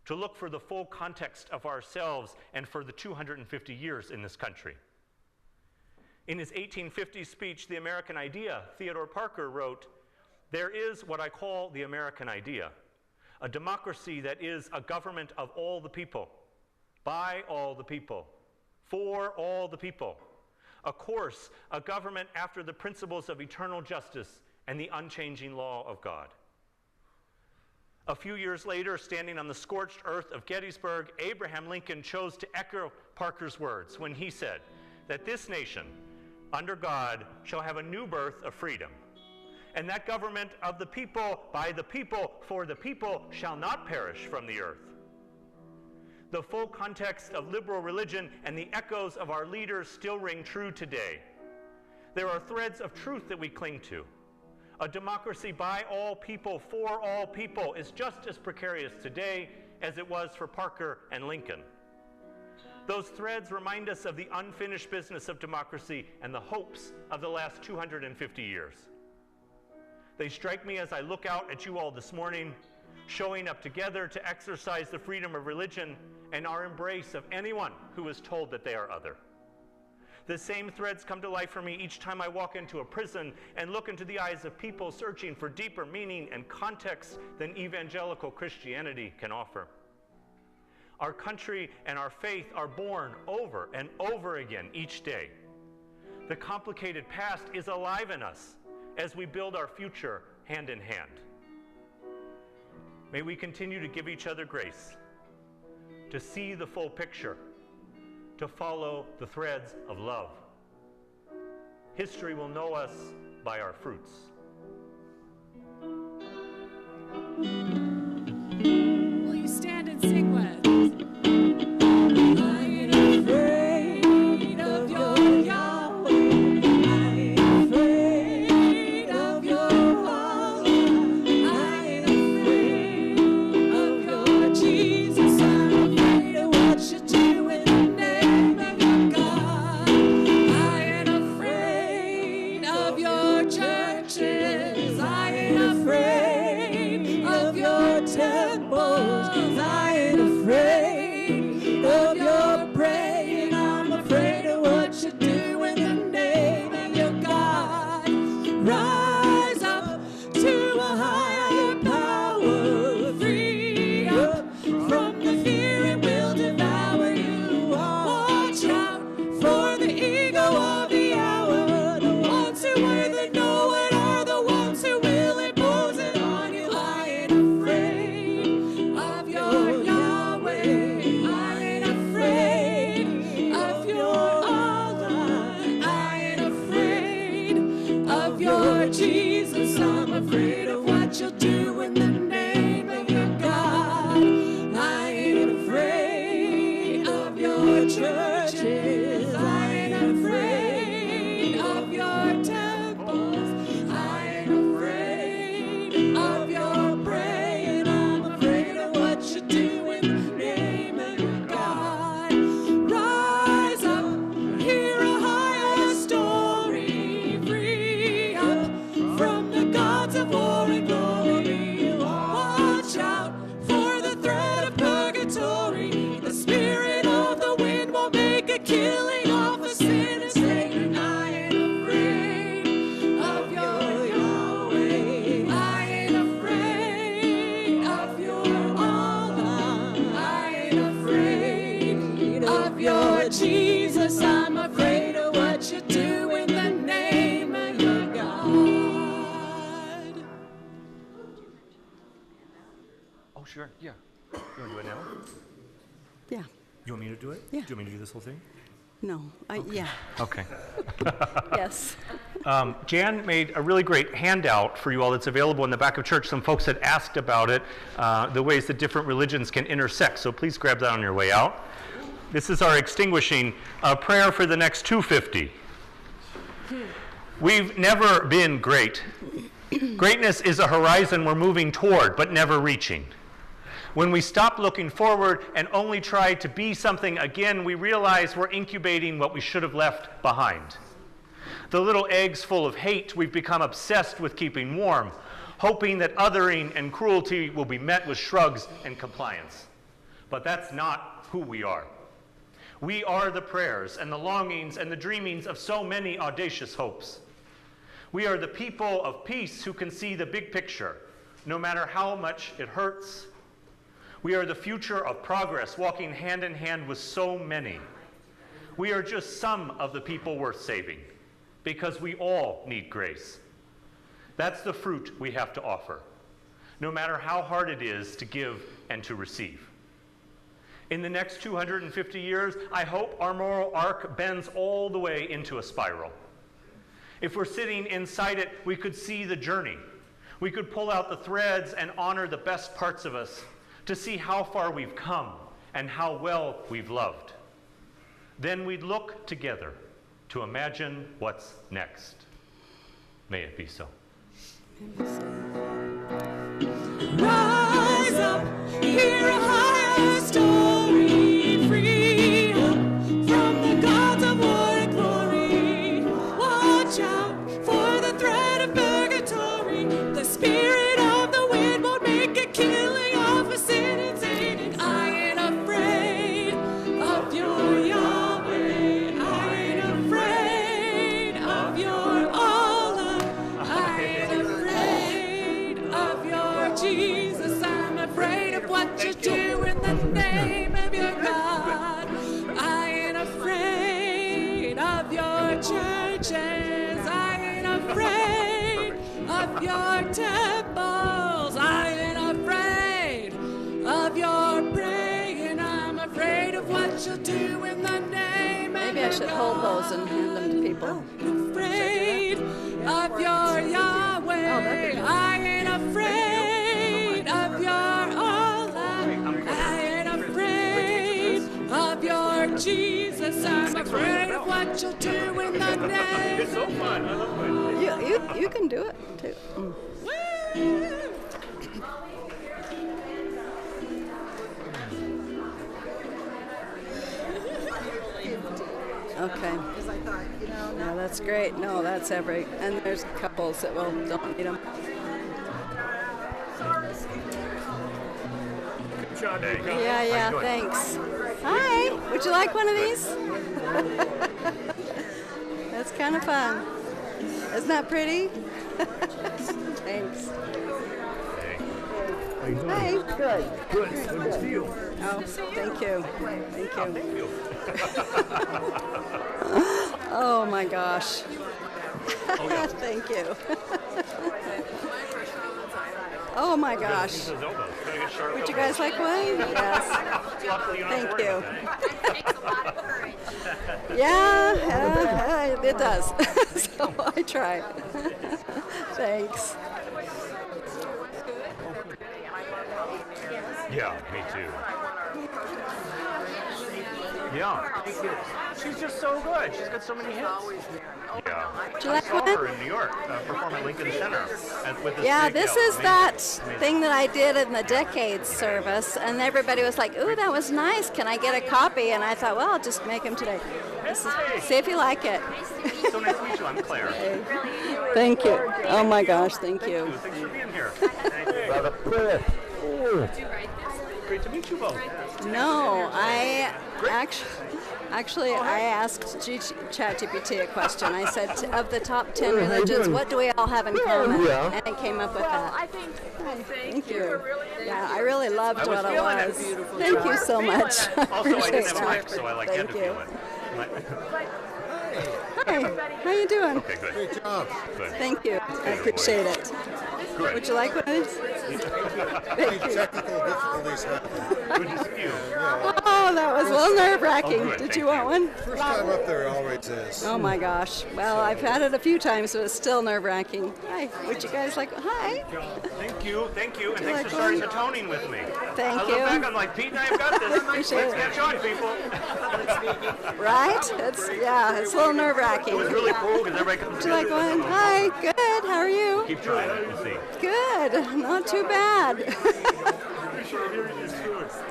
to look for the full context of ourselves and for the 250 years in this country. In his 1850 speech, The American Idea, Theodore Parker wrote, "There is what I call the American idea, a democracy that is a government of all the people, by all the people, for all the people. A course, a government after the principles of eternal justice and the unchanging law of God." A few years later, standing on the scorched earth of Gettysburg, Abraham Lincoln chose to echo Parker's words when he said that this nation, under God, shall have a new birth of freedom, and that government of the people, by the people, for the people, shall not perish from the earth. The full context of liberal religion and the echoes of our leaders still ring true today. There are threads of truth that we cling to. A democracy by all people, for all people, is just as precarious today as it was for Parker and Lincoln. Those threads remind us of the unfinished business of democracy and the hopes of the last 250 years. They strike me as I look out at you all this morning, showing up together to exercise the freedom of religion and our embrace of anyone who is told that they are other. The same threads come to life for me each time I walk into a prison and look into the eyes of people searching for deeper meaning and context than evangelical Christianity can offer. Our country and our faith are born over and over again each day. The complicated past is alive in us as we build our future hand in hand. May we continue to give each other grace, to see the full picture, to follow the threads of love. History will know us by our fruits. Will you stand and sing with? Church sure. Yeah. You want to do it now? Yeah. You want me to do it? Yeah. Do you want me to do this whole thing? No. Yeah. Okay. Yes. Jan made a really great handout for you all that's available in the back of church. Some folks had asked about it, the ways that different religions can intersect. So please grab that on your way out. This is our extinguishing prayer for the next 250. We've never been great. Greatness is a horizon we're moving toward, but never reaching. When we stop looking forward and only try to be something again, we realize we're incubating what we should have left behind. The little eggs full of hate we've become obsessed with keeping warm, hoping that othering and cruelty will be met with shrugs and compliance. But that's not who we are. We are the prayers and the longings and the dreamings of so many audacious hopes. We are the people of peace who can see the big picture, no matter how much it hurts. We are the future of progress, walking hand in hand with so many. We are just some of the people worth saving, because we all need grace. That's the fruit we have to offer, no matter how hard it is to give and to receive. In the next 250 years, I hope our moral arc bends all the way into a spiral. If we're sitting inside it, we could see the journey. We could pull out the threads and honor the best parts of us to see how far we've come and how well we've loved. Then we'd look together to imagine what's next. May it be so. Rise up, hear a higher story, free up from the gods of war and glory. Watch out for the threat of purgatory. The spirit of the wind won't make a killing off a sin and Satan. I ain't afraid of your Yahweh. I ain't afraid of your Allah. I ain't afraid of your Jesus. I'm afraid of what you do in the name of your God. I ain't afraid of your churches. I ain't afraid of your temples. I ain't afraid of your praying. I'm afraid of what you'll do in the name of Maybe I should hold those and hand them to people. afraid of your Yahweh. I ain't afraid of your Allah. I ain't afraid of your Jesus. I'm afraid of what you'll do in the name. It's so fun. I love it. You can do it too. Okay. Because I thought, No, that's great. No, that's every. And there's couples that don't need them. Good job, Dave. Yeah, thanks. Hi, would you like one of these? That's kind of fun. Isn't that pretty? Thanks. How you doing? Hi, good. Good. Good to see you. Oh, thank you. Thank you. Oh my gosh. Thank you. Oh my gosh. Would you guys like one? Yes. Thank you. Yeah, it does. So I try. Thanks. Yeah, me too. Yeah. She's just so good. She's got so many hits. Yeah. Would you I like saw one? her in New York perform at Lincoln Center with this Yeah, big this yell. is Amazing. that Amazing. thing that I did in the Decades service, and everybody was like, ooh, that was nice. Can I get a copy? And I thought, well, I'll just make them today. See if you like it. So nice to meet you. I'm Claire. Thank you. Oh my gosh, thank you. Thanks for being here. Great to meet you both. No, I actually I asked ChatGPT a question. I said, of the top 10 religions, what do we all have in common? And it came up with that. I think, Thank you. Yeah, I really loved I was what it feeling it. was. Thank you so much. Also, I didn't have a Appreciate mic, so I had Thank to you. feel it. Hi, how you doing? Okay, good. Great job. Good. Thank you. I appreciate it. Good. Would you like one? Any technical difficulties happen. Good to see you. Oh, that was a little nerve-wracking. Oh, good. Did Thank you want you. one? First time up there always is. Oh my gosh. Well, I've had it a few times, but it's still nerve-wracking. Hi. Would you guys like? Hi. Thank you. Thank you. And you thanks like for starting one? the toning with me. Thank I you. look back, I'm like, Pete and I have got this. Appreciate Let's it. catch on, people. Right? It's a little nerve-wracking. It was really cool because everybody comes Would you like one? Hi. Good. How are you? Keep trying it and see. Good. Not too bad.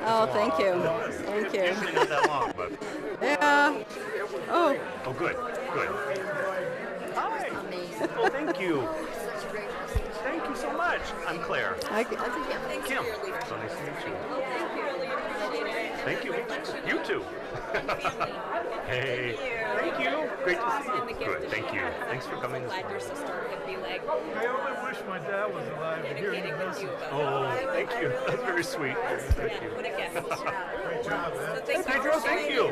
Oh, thank you. Thank you. Usually not that long, but. Yeah. Oh. Oh, good. Good. Hi. Oh, thank you. Thank you so much. I'm Claire. Kim. So nice to meet you. Thank you. You too. Hey. Thank you. Great to see you. Good. Thank you. Thanks for coming this morning. I only wish my dad was alive to hear you message. Oh, thank you. That's very sweet. Thank you. What a gift. Great job, man. Pedro, thank you.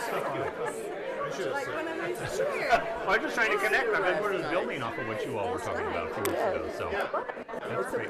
Thank you. I should have said. Well, I'm just trying to connect. I've been building off of what you all were talking about a few weeks ago. So that's great.